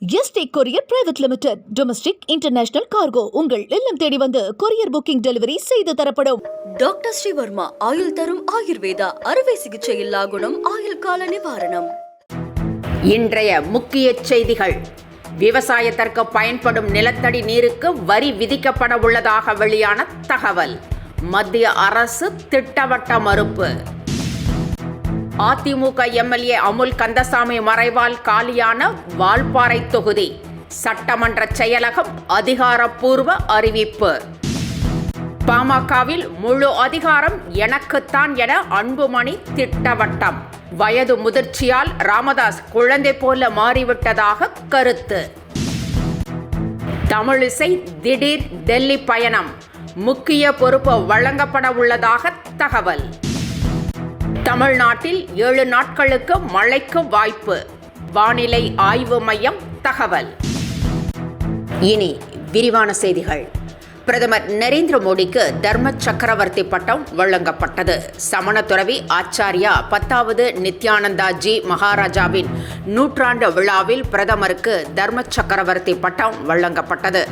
Yesterday courier private limited. Domestic international cargo உங்கள் இல்லம் தேடி வந்து கொரியர் புக்கிங் டெலிவரி செய்து தரப்படும். டாக்டர் ஸ்ரீவர்மா ஆயுள் தரும் ஆயுர்வேதா அறுவை சிகிச்சை இல்லா குணம் ஆயுள் கால நிவாரணம். இன்றைய முக்கிய செய்திகள். விவசாயத்திற்கு பயன்படும் நிலத்தடி நீருக்கு வரி விதிக்கப்பட உள்ளதாக வெளியான தகவல். மத்திய அரசு திட்டவட்ட மறுப்பு. அதிமுக எம்எல்ஏ அமுல் கந்தசாமி மறைவால் காலியான வால்பாறை தொகுதி. சட்டமன்ற செயலகம் அதிகாரப்பூர்வ அறிவிப்பு. பாமகவில் முழு அதிகாரம் எனக்குத்தான் என அன்புமணி திட்டவட்டம். வயது முதிர்ச்சியால் ராமதாஸ் குழந்தை போல மாறிவிட்டதாக கருத்து. தமிழிசை திடீர் டெல்லி பயணம். முக்கிய பொறுப்பு வழங்கப்பட உள்ளதாக தகவல். தமிழ்நாட்டில் 7 நாட்களுக்கு மழைக்கு வாய்ப்பு. வானிலை ஆய்வு மையம் தகவல். இனி விரிவான செய்திகள். பிரதமர் நரேந்திர மோடிக்கு தர்ம சக்கரவர்த்தி பட்டம் வழங்கப்பட்டது. சமண துறவி ஆச்சாரியா 10வது நித்யானந்தா ஜி மகாராஜாவின் நூற்றாண்டு விழாவில் பிரதமருக்கு தர்ம சக்கரவர்த்தி பட்டம் வழங்கப்பட்டது.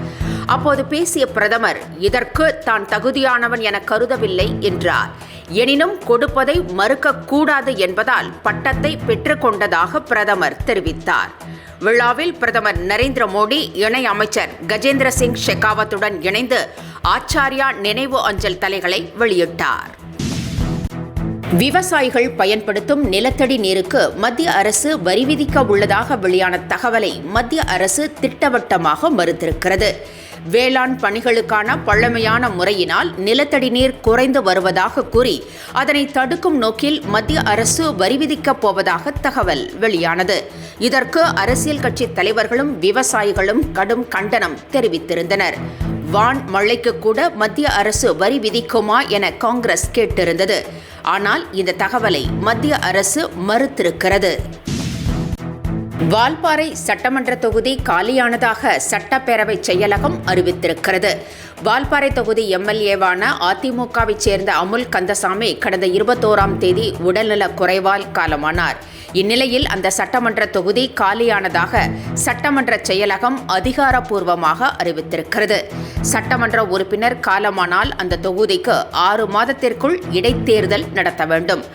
அப்போது பேசிய பிரதமர், இதற்கு தான் தகுதியானவன் என கருதவில்லை என்றார். எனினும் கொடுப்பதை மறுக்கக்கூடாது என்பதால் பட்டத்தை பெற்றுக்கொண்டதாக பிரதமர் தெரிவித்தார். விழாவில் பிரதமர் நரேந்திர மோடி இணை அமைச்சர் கஜேந்திர சிங் ஷெகாவத்துடன் இணைந்து ஆச்சாரியா நினைவு அஞ்சல் தலைகளை வெளியிட்டார். விவசாயிகள் பயன்படுத்தும் நிலத்தடி நீருக்கு மத்திய அரசு வரி விதிக்க உள்ளதாக வெளியான தகவலை மத்திய அரசு திட்டவட்டமாக மறுத்திருக்கிறது. வேளாண் பணிகளுக்கான பழமையான முறையினால் நிலத்தடி நீர் குறைந்து வருவதாக கூறி அதனை தடுக்கும் நோக்கில் மத்திய அரசு வரி விதிக்கப் போவதாக தகவல் வெளியானது. இதற்கு அரசியல் கட்சி தலைவர்களும் விவசாயிகளும் கடும் கண்டனம் தெரிவித்திருந்தனர். வான் மழைக்கு கூட மத்திய அரசு வரி விதிக்குமா என காங்கிரஸ் கேட்டிருந்தது. ஆனால் இந்த தகவலை மத்திய அரசு மறுத்திருக்கிறது. வால்பாறை சட்டமன்ற தொகுதி காலியானதாக சட்டப்பேரவை செயலகம் அறிவித்திருக்கிறது. வால்பாறை தொகுதி எம்எல்ஏவான அதிமுகவைச் சேர்ந்த அமுல் கந்தசாமி கடந்த 21ஆம் தேதி உடல்நலக் குறைவால் காலமானார். இந்நிலையில் அந்த சட்டமன்ற தொகுதி காலியானதாக சட்டமன்ற செயலகம் அதிகாரப்பூர்வமாக அறிவித்திருக்கிறது. சட்டமன்ற உறுப்பினர் காலமானால் அந்த தொகுதிக்கு 6 மாதத்திற்குள் இடைத்தேர்தல் நடத்த வேண்டும்.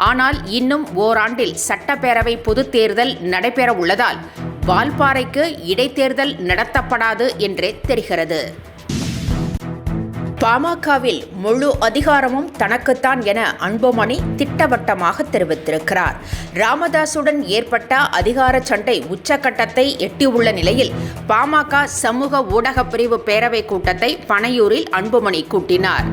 ஆனால் இன்னும் ஓராண்டில் சட்டப்பேரவை பொதுத் தேர்தல் நடைபெற உள்ளதால் வால்பாறைக்கு இடைத்தேர்தல் நடத்தப்படாது என்றே தெரிகிறது. பாமகவில் முழு அதிகாரமும் தனக்குத்தான் என அன்புமணி திட்டவட்டமாக தெரிவித்திருக்கிறார். ராமதாசுடன் ஏற்பட்ட அதிகார சண்டை உச்சக்கட்டத்தை எட்டியுள்ள நிலையில் பாமக சமூக ஊடக பிரிவு பேரவை கூட்டத்தை பனையூரில் அன்புமணி கூட்டினார்.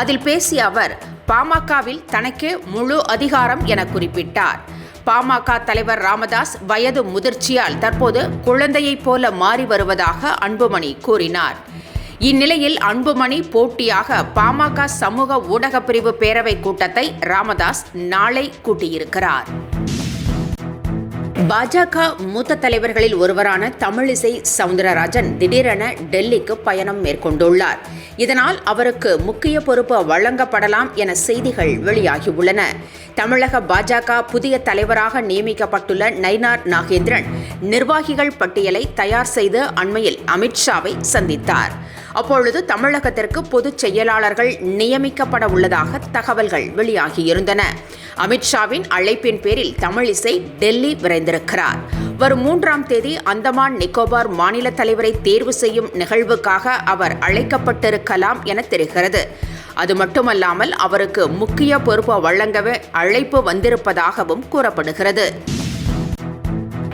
அதில் பேசிய அவர், பாமகவில் தனக்கே முழு அதிகாரம் என குறிப்பிட்டார். பாமக தலைவர் ராமதாஸ் வயது முதிர்ச்சியால் தற்போது குழந்தையைப் போல மாறி வருவதாக அன்புமணி கூறினார். இந்நிலையில் அன்புமணி போட்டியாக பாமக சமூக ஊடக பிரிவு பேரவை கூட்டத்தை ராமதாஸ் நாளை கூட்டியிருக்கிறார். பாஜக மூத்த தலைவர்களில் ஒருவரான தமிழிசை சவுந்தரராஜன் திடீரென டெல்லிக்கு பயணம் மேற்கொண்டுள்ளார். இதனால் அவருக்கு முக்கிய பொறுப்பு வழங்கப்படலாம் என செய்திகள் வெளியாகியுள்ளன. தமிழக பாஜக புதிய தலைவராக நியமிக்கப்பட்டுள்ள நயினார் நாகேந்திரன் நிர்வாகிகள் பட்டியலை தயார் செய்து அண்மையில் அமித்ஷாவை சந்தித்தார். அப்பொழுது தமிழகத்திற்கு பொதுச் செயலாளர்கள் நியமிக்கப்பட உள்ளதாக தகவல்கள் வெளியாகியிருந்தன. அமித்ஷாவின் அழைப்பின் பேரில் தமிழிசை டெல்லி விரைந்திருக்கிறார். வரும் 3ஆம் தேதி அந்தமான் நிக்கோபார் மாநில தலைவரை தேர்வு செய்யும் நிகழ்வுக்காக அவர் அழைக்கப்பட்டிருக்கலாம் என தெரிகிறது. அது மட்டுமல்லாமல் அவருக்கு முக்கிய பொறுப்பு வழங்கவே அழைப்பு வந்திருப்பதாகவும் கூறப்படுகிறது.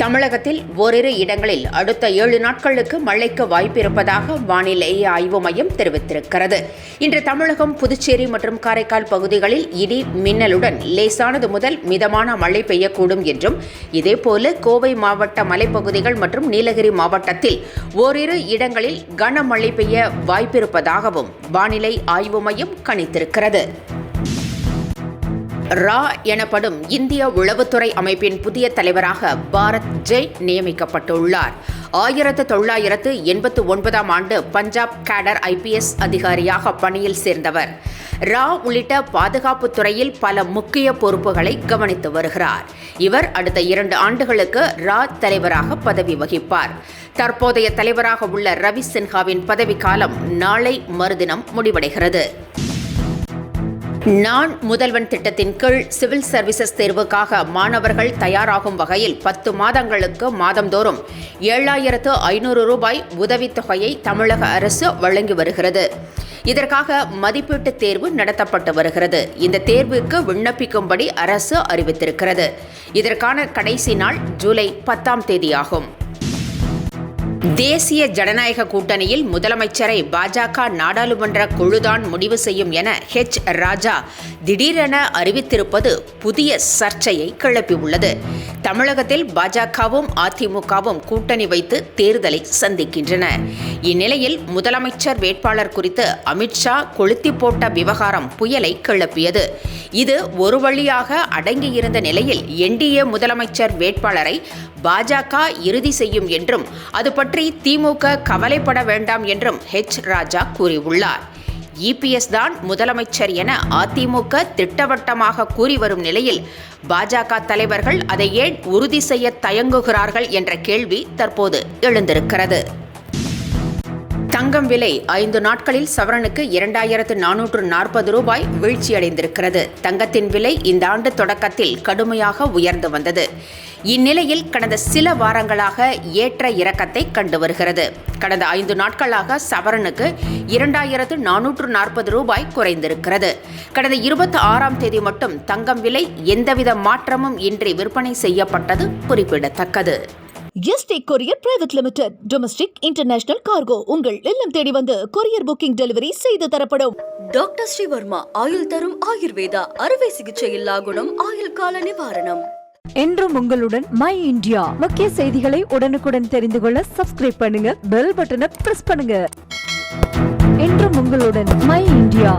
தமிழகத்தில் ஓரிரு இடங்களில் அடுத்த 7 நாட்களுக்கு மழைக்கு வாய்ப்பிருப்பதாக வானிலை ஆய்வு மையம் தெரிவித்திருக்கிறது. இன்று தமிழகம், புதுச்சேரி மற்றும் காரைக்கால் பகுதிகளில் இடி மின்னலுடன் லேசானது முதல் மிதமான மழை பெய்யக்கூடும் என்றும், இதேபோல கோவை மாவட்ட மலைப்பகுதிகள் மற்றும் நீலகிரி மாவட்டத்தில் ஓரிரு இடங்களில் கனமழை பெய்ய வாய்ப்பிருப்பதாகவும் வானிலை ஆய்வு மையம் கணித்திருக்கிறது. ரா எனப்படும் இந்திய உளவுத்துறை அமைப்பின் புதிய தலைவராக பாரத் ஜெயின் நியமிக்கப்பட்டுள்ளார். 1989ஆம் ஆண்டு பஞ்சாப் கேடர் IPS அதிகாரியாக பணியில் சேர்ந்தவர். ரா உள்ளிட்ட பாதுகாப்பு துறையில் பல முக்கிய பொறுப்புகளை கவனித்து வருகிறார். இவர் அடுத்த 2 ஆண்டுகளுக்கு ரா தலைவராக பதவி வகிப்பார். தற்போதைய தலைவராக உள்ள ரவி சின்ஹாவின் பதவிக்காலம் நாளை மறுதினம் முடிவடைகிறது. நான் முதல்வன் திட்டத்தின் கீழ் சிவில் சர்வீசஸ் தேர்வுக்காக மாணவர்கள் தயாராகும் வகையில் 10 மாதங்களுக்கு மாதந்தோறும் 7,500 ரூபாய் உதவித்தொகையை தமிழக அரசு வழங்கி வருகிறது. இதற்காக மதிப்பீட்டு தேர்வு நடத்தப்பட்டு வருகிறது. இந்த தேர்வுக்கு விண்ணப்பிக்கும்படி அரசு அறிவித்திருக்கிறது. இதற்கான கடைசி நாள் ஜூலை 10ஆம் தேதியாகும். தேசிய ஜனநாயக கூட்டணியில் முதலமைச்சரை பாஜக நாடாளுமன்ற குழுதான் முடிவு செய்யும் என ராஜா திடீரென அறிவித்திருப்பது புதிய சர்ச்சையை கிளப்பியுள்ளது. தமிழகத்தில் பாஜகவும் அதிமுகவும் கூட்டணி வைத்து தேர்தலை சந்திக்கின்றன. இந்நிலையில் முதலமைச்சர் வேட்பாளர் குறித்து அமித்ஷா கொளுத்தி போட்ட விவகாரம் புயலை கிளப்பியது. இது ஒரு வழியாக அடங்கியிருந்த நிலையில் என்டிஏ முதலமைச்சர் வேட்பாளரை பாஜக இறுதி செய்யும் என்றும் அது பற்றி திமுக கவலைப்பட வேண்டாம் என்றும் ராஜா கூறியுள்ளார். இபிஎஸ் தான் முதலமைச்சர் என அதிமுக திட்டவட்டமாக கூறி வரும் நிலையில் பாஜக தலைவர்கள் அதை ஏன் உறுதி செய்ய தயங்குகிறார்கள் என்ற கேள்வி தற்போது எழுந்திருக்கிறது. தங்கம் விலை 5 நாட்களில் சவரனுக்கு 2,440 ரூபாய் வீழ்ச்சியடைந்திருக்கிறது. தங்கத்தின் விலை இந்த ஆண்டு தொடக்கத்தில் கடுமையாக உயர்ந்து வந்தது. இந்நிலையில் கடந்த சில வாரங்களாக ஏற்ற இறக்கத்தை கண்டு வருகிறது. கடந்த 5 நாட்களாக சவரனுக்கு 2,440 ரூபாய் குறைந்திருக்கிறது. கடந்த 26ஆம் தேதி மட்டும் தங்கம் விலை எந்தவித மாற்றமும் இன்றி விற்பனை செய்யப்பட்டது குறிப்பிடத்தக்கது. Yesterday courier private limited domestic international cargo உங்கள் இல்லம் தேடி வந்து கொரியர் புக்கிங் டெலிவரி செய்து தரப்படும். டாக்டர் ஸ்ரீவர்மா ஆயுள் தரும் ஆயுர்வேதா அறுவை சிகிச்சை இல்லா குணம் ஆயுள் கால நிவாரணம். என்றும் உங்களுடன் மை இந்தியா. முக்கிய செய்திகளை உடனுக்குடன் தெரிந்து கொள்ள சப்ஸ்கிரைப் பண்ணுங்க, பெல் பட்டனை பிரஸ் பண்ணுங்க. என்றும் உங்களுடன் மை இந்தியா.